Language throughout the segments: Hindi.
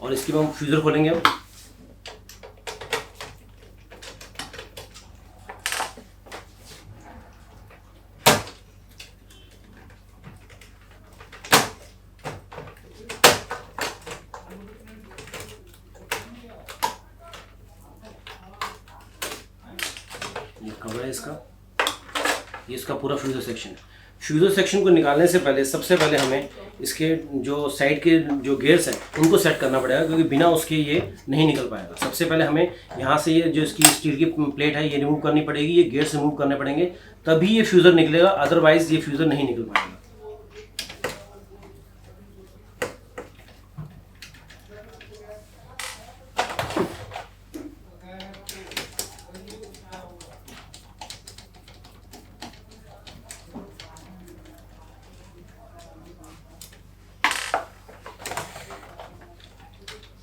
और इसके बाद हम फ्यूज़र खोलेंगे अब। ये कवर है इसका, ये इसका पूरा फ्यूज़र सेक्शन है। फ्यूज़र सेक्शन को निकालने से पहले सबसे पहले हमें इसके जो साइड के जो गेयर्स हैं उनको सेट करना पड़ेगा, क्योंकि बिना उसके ये नहीं निकल पाएगा। सबसे पहले हमें यहाँ से ये जो इसकी स्टील की प्लेट है ये रिमूव करनी पड़ेगी, ये गेयर्स रिमूव करने पड़ेंगे, तभी ये फ्यूज़र निकलेगा, अदरवाइज़ ये फ्यूज़र नहीं निकल पाएगा।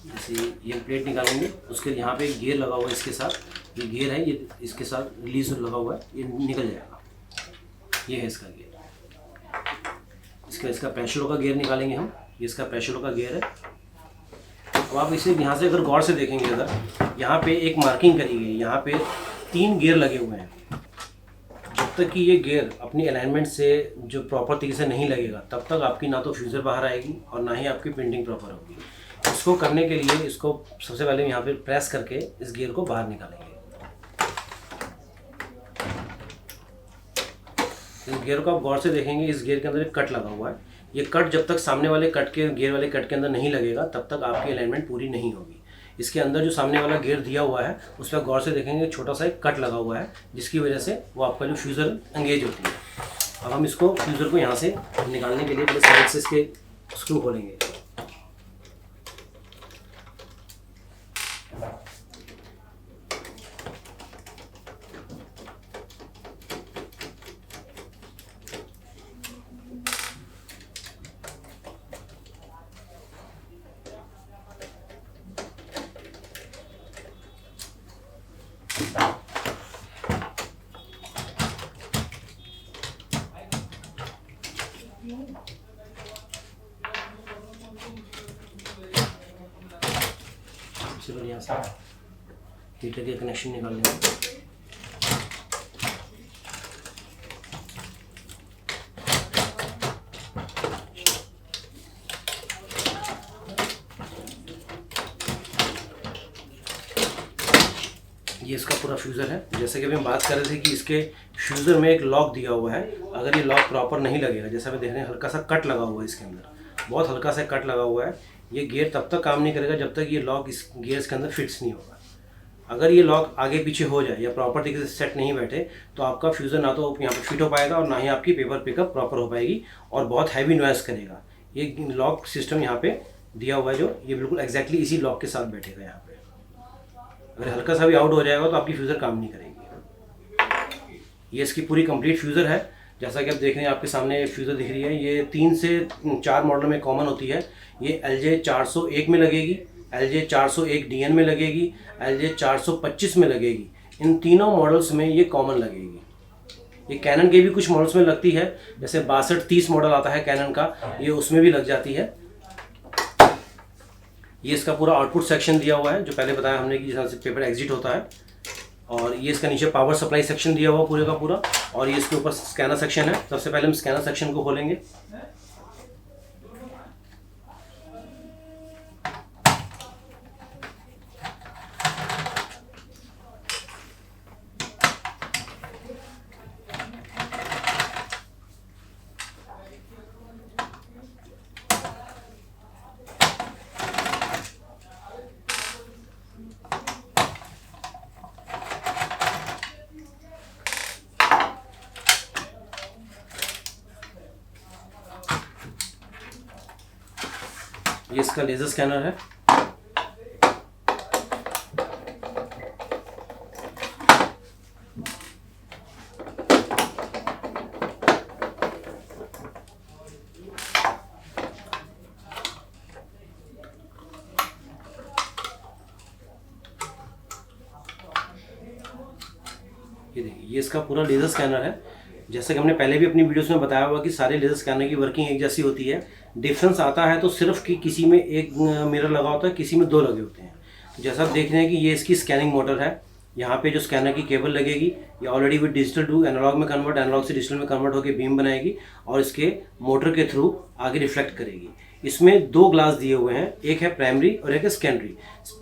जैसे ये प्लेट निकालेंगे, उसके यहाँ पे एक गियर लगा हुआ है इसके साथ, ये गियर है, ये इसके साथ रिलीज लगा हुआ है, ये निकल जाएगा। ये है इसका गियर। इसका प्रेशरों का गियर निकालेंगे हम, ये इसका प्रेशरों का गियर है। अब आप इसे यहाँ से अगर गौर से देखेंगे, अगर यहाँ पे एक मार्किंग करी गई, यहाँ पे 3 गियर लगे हुए हैं। जब तक कि ये गियर अपनी अलाइनमेंट से जो प्रॉपर तरीके से नहीं लगेगा, तब तक आपकी ना तो फ्यूज़र बाहर आएगी और ना ही आपकी प्रिंटिंग प्रॉपर होगी। इसको करने के लिए इसको सबसे पहले यहाँ पे प्रेस करके इस गियर को बाहर निकालेंगे। इस गियर को आप गौर से देखेंगे, इस गियर के अंदर एक कट लगा हुआ है। ये कट जब तक सामने वाले कट के गियर वाले कट के अंदर नहीं लगेगा, तब तक आपकी अलाइनमेंट पूरी नहीं होगी। इसके अंदर जो सामने वाला गियर दिया हुआ है, उस पर गौर से देखेंगे छोटा सा एक कट लगा हुआ है, जिसकी वजह से वो आपका जो फ्यूज़र एंगेज होती है। अब हम इसको फ्यूज़र को यहाँ से निकालने के लिए पहले साइड से इसके स्क्रू खोलेंगे। सबसे पहले यहाँ से हीटर के कनेक्शन निकाल लेंगे। ये इसका पूरा फ्यूज़र है। जैसे कि अभी हम बात कर रहे थे कि इसके फ्यूज़र में एक लॉक दिया हुआ है, अगर ये लॉक प्रॉपर नहीं लगेगा, जैसा हमें देख रहे हैं हल्का सा कट लगा हुआ है इसके अंदर, बहुत हल्का सा कट लगा हुआ है। ये गियर तब तक काम नहीं करेगा जब तक ये लॉक इस गियर्स के अंदर फिट्स नहीं होगा। अगर ये लॉक आगे पीछे हो जाए या प्रॉपर तरीके से सेट नहीं बैठे, तो आपका फ्यूज़र ना तो यहाँ पर फिट हो पाएगा और ना ही आपकी पेपर पिकअप प्रॉपर हो पाएगी और बहुत हैवी नॉइस करेगा। ये लॉक सिस्टम यहाँ पे दिया हुआ है जो, ये बिल्कुल एग्जैक्टली इसी लॉक के साथ बैठेगा यहाँ पे। अगर हल्का सा भी आउट हो जाएगा तो आपकी फ्यूज़र काम नहीं करेगी। ये इसकी पूरी कंप्लीट फ्यूज़र है। जैसा कि आप देख रहे हैं, आपके सामने फ्यूज़र दिख रही है। ये 3 से 4 मॉडल में कॉमन होती है। ये LJ 401 में लगेगी, LJ 401 DN में लगेगी, LJ 425 में लगेगी। इन तीनों मॉडल्स में ये कॉमन लगेगी। ये कैनन के भी कुछ मॉडल्स में लगती है, जैसे 6230 मॉडल आता है कैनन का, ये उसमें भी लग जाती है। ये इसका पूरा आउटपुट सेक्शन दिया हुआ है, जो पहले बताया हमने कि जहाँ से पेपर एग्जिट होता है। और ये इसका नीचे पावर सप्लाई सेक्शन दिया हुआ पूरे का पूरा, और ये इसके ऊपर स्कैनर सेक्शन है। सबसे पहले हम स्कैनर सेक्शन को खोलेंगे। ये इसका लेज़र स्कैनर है। ये देखिए, ये इसका पूरा लेज़र स्कैनर है। जैसे कि हमने पहले भी अपनी वीडियोस में बताया हुआ कि सारे लेज़र स्कैनर की वर्किंग एक जैसी होती है। डिफरेंस आता है तो सिर्फ कि किसी में एक मिरर लगा होता है, किसी में 2 लगे होते हैं। तो जैसा आप देख रहे हैं कि ये इसकी स्कैनिंग मोटर है। यहाँ पे जो स्कैनर की केबल लगेगी ये already with digital to analog में कन्वर्ट, एनालॉग से डिजिटल में कन्वर्ट होकर बीम बनाएगी और इसके मोटर के थ्रू आगे रिफ्लेक्ट करेगी। इसमें 2 ग्लास दिए हुए हैं, एक है प्राइमरी और एक है सेकेंडरी।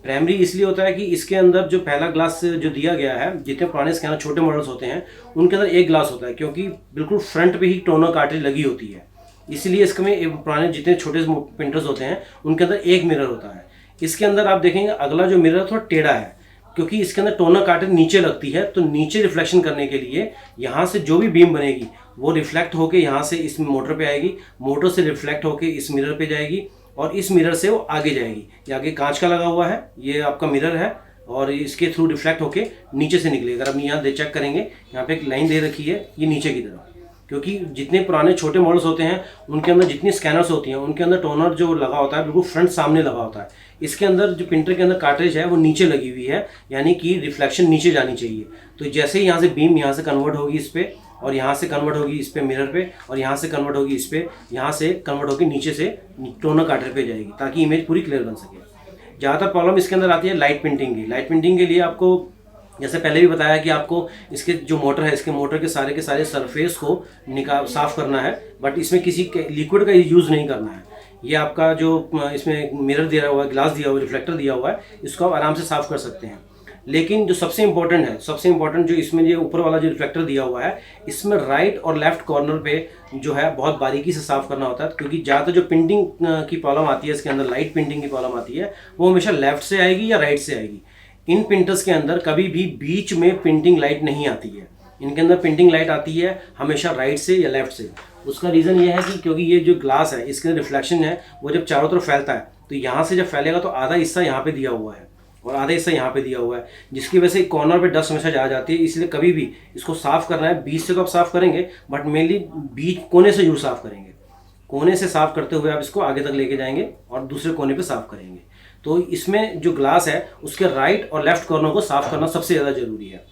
प्राइमरी इसलिए होता है कि इसके अंदर जो पहला ग्लास जो दिया गया है, जितने पुराने स्कैनर छोटे मॉडल्स होते हैं उनके अंदर एक ग्लास होता है, क्योंकि बिल्कुल फ्रंट पे ही टोनर कार्ट्रिज लगी होती है। इसलिए इसमें पुराने जितने छोटे प्रिंटर्स होते हैं उनके अंदर एक मिरर होता है। इसके अंदर आप देखेंगे अगला जो मिरर थोड़ा टेढ़ा है, क्योंकि इसके अंदर टोनर कार्ट्रिज नीचे लगती है, तो नीचे रिफ्लेक्शन करने के लिए यहाँ से जो भी बीम बनेगी वो रिफ्लेक्ट होके यहाँ से इस मोटर पे आएगी, मोटर से रिफ्लेक्ट होके इस मिरर पे जाएगी और इस मिरर से वो आगे जाएगी। ये आगे कांच का लगा हुआ है, ये आपका मिरर है और इसके थ्रू रिफ्लेक्ट होके नीचे से निकलेगा। अगर हम यहाँ चेक करेंगे, यहाँ पे एक लाइन दे रखी है, ये नीचे की तरफ, क्योंकि जितने पुराने छोटे मॉडल्स होते हैं उनके अंदर जितनी स्कैनर्स होती हैं उनके अंदर टोनर जो लगा होता है बिल्कुल फ्रंट सामने लगा होता है। इसके अंदर जो प्रिंटर के अंदर कार्ट्रिज है वो नीचे लगी हुई है, यानी कि रिफ्लेक्शन नीचे जानी चाहिए। तो जैसे ही यहाँ से बीम यहाँ से कन्वर्ट होगी इस पे और यहाँ से कन्वर्ट होगी इस पे मिरर पे और यहाँ से कन्वर्ट होगी इस पे, यहाँ से कन्वर्ट होगी नीचे से टोनर कार्ट्रिज पे जाएगी, ताकि इमेज पूरी क्लियर बन सके। ज़्यादातर प्रॉब्लम इसके अंदर आती है लाइट प्रिंटिंग की। लाइट प्रिंटिंग के लिए आपको जैसे पहले भी बताया कि आपको इसके जो मोटर है, इसके मोटर के सारे सरफेस को साफ करना है, बट इसमें किसी लिक्विड का यूज़ नहीं करना है। ये आपका जो इसमें मिरर दिया हुआ है, ग्लास दिया हुआ है, रिफ्लेक्टर दिया हुआ है, इसको आप आराम से साफ कर सकते हैं। लेकिन जो सबसे इंपॉर्टेंट है, सबसे इंपॉर्टेंट जो इसमें ये ऊपर वाला जो रिफ्लेक्टर दिया हुआ है, इसमें राइट और लेफ्ट कॉर्नर पे जो है बहुत बारीकी से साफ करना होता है, क्योंकि ज़्यादातर जो प्रिंटिंग की प्रॉब्लम आती है इसके अंदर, लाइट प्रिंटिंग की प्रॉब्लम आती है, वो हमेशा लेफ्ट से आएगी या राइट से आएगी। इन प्रिंटर्स के अंदर कभी भी बीच में प्रिंटिंग लाइट नहीं आती है। इनके अंदर प्रिंटिंग लाइट आती है हमेशा राइट से या लेफ्ट से। उसका रीज़न ये है कि क्योंकि ये जो ग्लास है इसके अंदर रिफ्लेक्शन है वो जब चारों तरफ फैलता है, तो यहाँ से जब फैलेगा तो आधा हिस्सा यहाँ पे दिया हुआ है और आधा हिस्सा यहाँ पे दिया हुआ है, जिसकी वजह से कॉर्नर पे डस्ट हमेशा जा जाती है। इसलिए कभी भी इसको साफ़ करना है, बीच से तो आप साफ़ करेंगे बट मेनली बीच कोने से जरूर साफ़ करेंगे। कोने से साफ़ करते हुए आप इसको आगे तक लेके जाएंगे और दूसरे कोने पे साफ़ करेंगे। तो इसमें जो ग्लास है उसके राइट और लेफ्ट कॉर्नर को साफ़ करना सबसे ज़्यादा ज़रूरी है।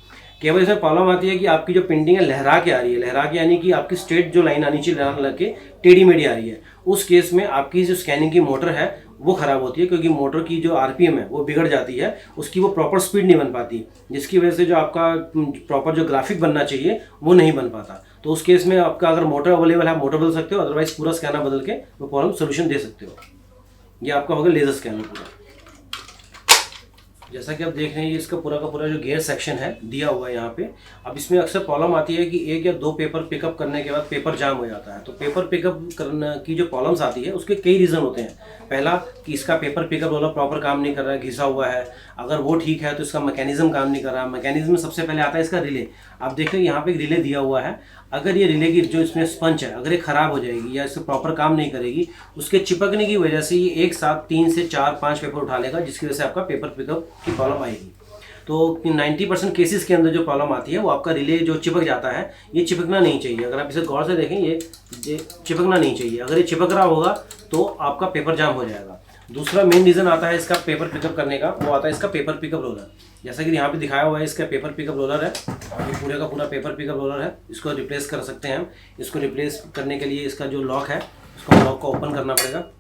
केवल इसमें प्रॉब्लम आती है कि आपकी जो प्रिंटिंग है लहरा के आ रही है, लहरा के यानी कि आपकी स्ट्रेट जो लाइन आनी चाहिए लग के टेढ़ी मेढ़ी आ रही है। उस केस में आपकी जो स्कैनिंग की मोटर है वो ख़राब होती है, क्योंकि मोटर की जो आरपीएम है वो बिगड़ जाती है, उसकी वो प्रॉपर स्पीड नहीं बन पाती, जिसकी वजह से जो आपका प्रॉपर जो ग्राफिक बनना चाहिए वो नहीं बन पाता। तो उस केस में आपका अगर मोटर अवेलेबल है, मोटर बदल सकते हो, अदरवाइज पूरा स्कैनर बदल के वो प्रॉब्लम सोल्यूशन दे सकते हो। ये आपका होगा लेज़र स्कैनर पूरा। जैसा कि आप देख रहे हैं ये इसका पूरा का पूरा जो गियर सेक्शन है दिया हुआ है यहाँ पे। अब इसमें अक्सर प्रॉब्लम आती है कि 1 या 2 पेपर पिकअप करने के बाद पेपर जाम हो जाता है। तो पेपर पिकअप करने की जो प्रॉब्लम्स आती है उसके कई रीज़न होते हैं। पहला कि इसका पेपर पिकअप रोलर प्रॉपर काम नहीं कर रहा है, घिसा हुआ है। अगर वो ठीक है तो इसका मैकेनिज्म काम नहीं कर रहा है। मैकेनिज्म में सबसे पहले आता है इसका रिले। आप देख रहे हैं यहाँ पे एक रिले दिया हुआ है। अगर ये रिले की जो इसमें स्पंज है अगर ये ख़राब हो जाएगी या इससे प्रॉपर काम नहीं करेगी, उसके चिपकने की वजह से ये एक साथ 3 से 4-5 पेपर उठा लेगा, जिसकी वजह से आपका पेपर पिकअप की प्रॉब्लम आएगी। तो 90% केसेस के अंदर जो प्रॉब्लम आती है वो आपका रिले जो चिपक जाता है, ये चिपकना नहीं चाहिए। अगर आप इसे गौर से देखें ये चिपकना नहीं चाहिए। अगर ये चिपक रहा होगा तो आपका पेपर जाम हो जाएगा। दूसरा मेन रीज़न आता है इसका पेपर पिकअप करने का, वो आता है इसका पेपर पिकअप रोलर। जैसा कि यहाँ पे दिखाया हुआ है इसका पेपर पिकअप रोलर है, ये पूरे का पूरा पेपर पिकअप रोलर है। इसको रिप्लेस कर सकते हैं हम। इसको रिप्लेस करने के लिए इसका जो लॉक है उसको लॉक को ओपन करना पड़ेगा।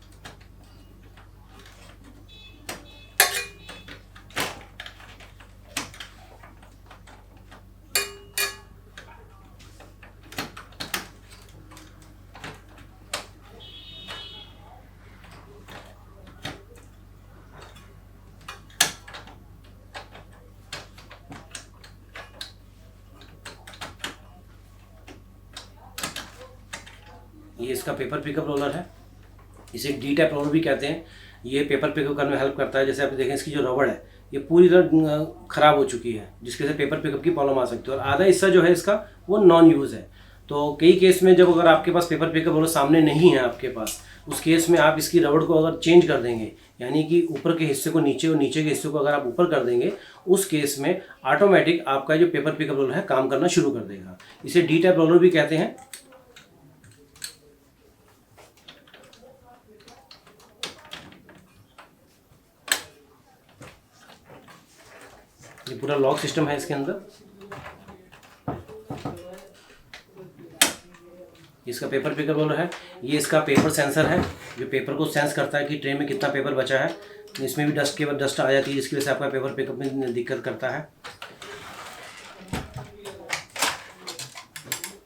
ये इसका पेपर पिकअप रोलर है, इसे डी टाइप रोलर भी कहते हैं। ये पेपर पिकअप करने में हेल्प करता है। जैसे आप देखें इसकी जो रबड़ है ये पूरी तरह ख़राब हो चुकी है, जिसके से पेपर पिकअप की प्रॉब्लम आ सकती है। और आधा हिस्सा जो है इसका वो नॉन यूज़ है। तो कई केस में जब अगर आपके पास पेपर पिकअप रोलर सामने नहीं है आपके पास, उस केस में आप इसकी रबड़ को अगर चेंज कर देंगे, यानी कि ऊपर के हिस्से को नीचे और नीचे के हिस्से को अगर आप ऊपर कर देंगे, उस केस में ऑटोमेटिक आपका जो पेपर पिकअप रोलर है काम करना शुरू कर देगा। इसे डी टाइप रोलर भी कहते हैं। ये पूरा लॉक सिस्टम है इसके अंदर। इसका पेपर पिकअप रोलर है। ये इसका पेपर सेंसर है जो पेपर को सेंस करता है कि ट्रे में कितना पेपर बचा है। इसमें भी डस्ट आ जाती है जिसकी वजह से आपका पेपर पिकअप में दिक्कत करता है।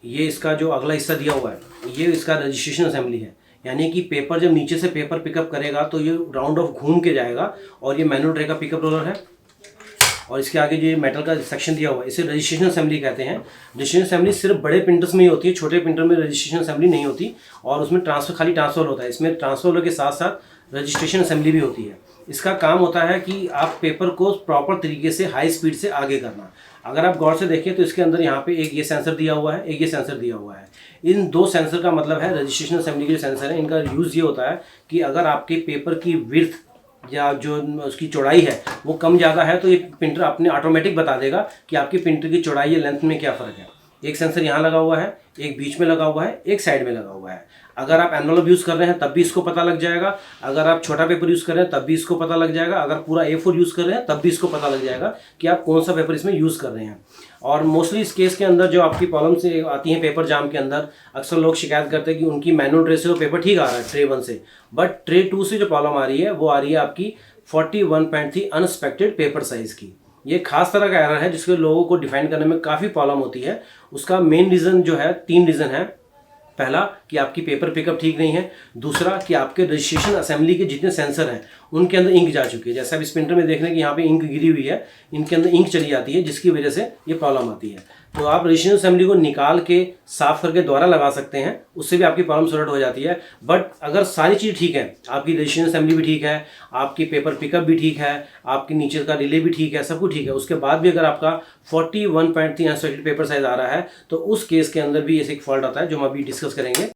ये इसका जो अगला हिस्सा दिया हुआ है ये इसका रजिस्ट्रेशन असेंबली है, यानी कि पेपर जब नीचे से पेपर पिकअप करेगा तो ये राउंड ऑफ घूम के जाएगा और ये मैनुअल ट्रे का पिकअप रोलर है। और इसके आगे जो मेटल का सेक्शन दिया हुआ है इसे रजिस्ट्रेशन असेंबली कहते हैं। रजिस्ट्रेशन असेंबली सिर्फ बड़े प्रिंटर्स में ही होती है, छोटे प्रिंटर में रजिस्ट्रेशन असेंबली नहीं होती और उसमें खाली ट्रांसफर होता है। इसमें ट्रांसफर के साथ साथ रजिस्ट्रेशन असेंबली भी होती है। इसका काम होता है कि आप पेपर को प्रॉपर तरीके से हाई स्पीड से आगे करना। अगर आप गौर से देखें तो इसके अंदर यहाँ पे एक ये सेंसर दिया हुआ है, एक ये सेंसर दिया हुआ है। इन दो सेंसर का मतलब है रजिस्ट्रेशन असेंबली के जो सेंसर है इनका यूज़ ये होता है कि अगर आपके पेपर की विड्थ या जो उसकी चौड़ाई है वो कम ज़्यादा है तो ये प्रिंटर अपने ऑटोमेटिक बता देगा कि आपकी प्रिंटर की चौड़ाई या लेंथ में क्या फ़र्क है। एक सेंसर यहाँ लगा हुआ है, एक बीच में लगा हुआ है, एक साइड में लगा हुआ है। अगर आप एनवलप यूज़ कर रहे हैं तब भी इसको पता लग जाएगा, अगर आप छोटा पेपर यूज़ कर रहे हैं तब भी इसको पता लग जाएगा, अगर पूरा A4 यूज़ कर रहे हैं तब भी इसको पता लग जाएगा कि आप कौन सा पेपर इसमें यूज़ कर रहे हैं। और मोस्टली इस केस के अंदर जो आपकी प्रॉब्लम से आती हैं पेपर जाम के अंदर, अक्सर लोग शिकायत करते हैं कि उनकी मैनुअल ट्रे से तो पेपर ठीक आ रहा है ट्रे 1 से, बट ट्रे 2 से जो प्रॉब्लम आ रही है वो आ रही है आपकी 41.3 अनएक्सपेक्टेड पेपर साइज़ की। ये खास तरह का एरर है जिसके लोगों को डिफाइन करने में काफ़ी प्रॉब्लम होती है। उसका मेन रीज़न जो है 3 रीज़न है। पहला कि आपकी पेपर पिकअप ठीक नहीं है, दूसरा कि आपके रजिस्ट्रेशन असेंबली के जितने सेंसर हैं उनके अंदर इंक जा चुकी है। जैसा अब इस प्रिंटर में देख रहे हैं कि यहाँ पे इंक गिरी हुई है, इनके अंदर इंक चली जाती है जिसकी वजह से ये प्रॉब्लम आती है। तो आप रजिस्ट्रेशन असेंबली को निकाल के साफ करके दोबारा लगा सकते हैं, उससे भी आपकी प्रॉब्लम सॉर्ट हो जाती है। बट अगर सारी चीज़ ठीक है, आपकी रजिस्ट्रेशन असेंबली भी ठीक है, आपकी पेपर पिकअप भी ठीक है, आपके नीचे का रिले भी ठीक है, सब कुछ ठीक है, उसके बाद भी अगर आपका 41.3 अनएक्सपेक्टेड पेपर साइज आ रहा है तो उस केस के अंदर भी ऐसे एक फॉल्ट आता है जो हम अभी डिस्कस करेंगे।